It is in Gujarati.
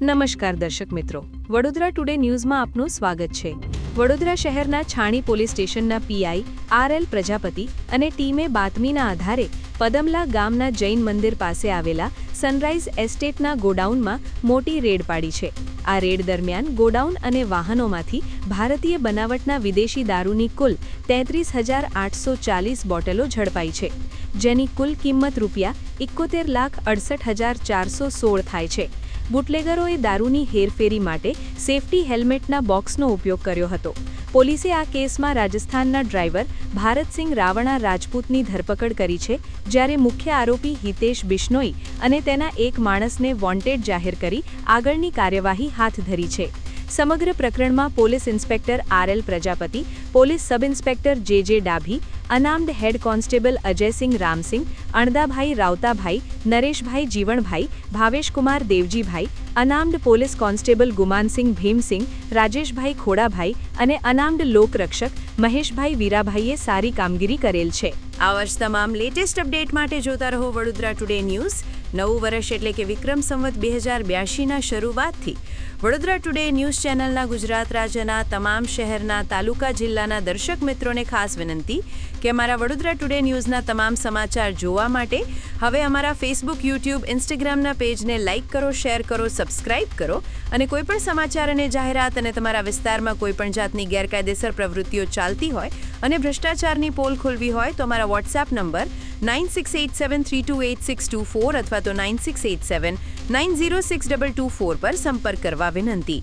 નમસ્કાર દર્શક મિત્રો, વડોદરા ટુડે ન્યૂઝમાં આપનું સ્વાગત છે। વડોદરા શહેરના છાણી પોલીસ સ્ટેશનના પીઆઈ આર.એલ. પ્રજાપતિ અને ટીમે બાતમીના આધારે પદમલા ગામના જૈન મંદિર પાસે આવેલા સનરાઈઝ એસ્ટેટના ગોડાઉનમાં મોટી રેડ પાડી છે। આ રેડ દરમિયાન ગોડાઉન અને વાહનોમાંથી ભારતીય બનાવટના વિદેશી દારૂની કુલ 33,840 બોટલો ઝડપાઈ છે, જેની કુલ કિંમત ₹71,68,416 થાય છે। બુટલેગરોએ દારૂની હેરફેરી માટે સેફટી હેલ્મેટના બોક્સનો ઉપયોગ કર્યો હતો। પોલીસે આ કેસમાં રાજસ્થાનના ડ્રાઈવર ભારતસિંહ રાવણા રાજપૂતની ધરપકડ કરી છે, જ્યારે મુખ્ય આરોપી હિતેશ બિશ્નોઈ અને તેના એક માણસને વોન્ટેડ જાહેર કરી આગળની કાર્યવાહી હાથ ધરી છે। સમગ્ર પ્રકરણમાં police inspector R L. Prajapati, police sub inspector J Dabhi, unarmed head constable Ajaysinh Ramsinh, Andabhai Ravatabhai, Nareshbhai Jivanbhai, Bhaveshkumar Devjibhai, unarmed police constable Gumansinh Bhimsinh, Rajeshbhai Khodabhai અને અનામ્ડ લોકરક્ષક મહેશભાઈ વીરાભાઈએ સારી કામગીરી કરેલ છે। આવા જ તમામ લેટેસ્ટ અપડેટ માટે જોતા રહો વડોદરા ટુડે ન્યૂઝ। નવું વર્ષ એટલે કે વિક્રમ સંવત 2082ના શરૂઆતથી વડોદરા ટુડે ન્યૂઝ ચેનલના ગુજરાત રાજ્યના તમામ શહેરના, તાલુકા, જિલ્લાના દર્શક મિત્રોને ખાસ વિનંતી કે અમારા વડોદરા ટુડે ન્યૂઝના તમામ સમાચાર જોવા માટે હવે અમારા ફેસબુક, યુટ્યુબ, ઇન્સ્ટાગ્રામના પેજને લાઇક કરો, શેર કરો, સબસ્ક્રાઇબ કરો અને કોઈપણ સમાચાર અને જાહેરાત અને તમારા વિસ્તારમાં કોઈપણ જાતની ગેરકાયદેસર પ્રવૃત્તિઓ ચાલતી હોય અને ભ્રષ્ટાચારની પોલ ખોલવી હોય તો અમારા વોટ્સએપ નંબર 9687328624 અથવા તો 9687906224 પર સંપર્ક કરવા વિનંતી।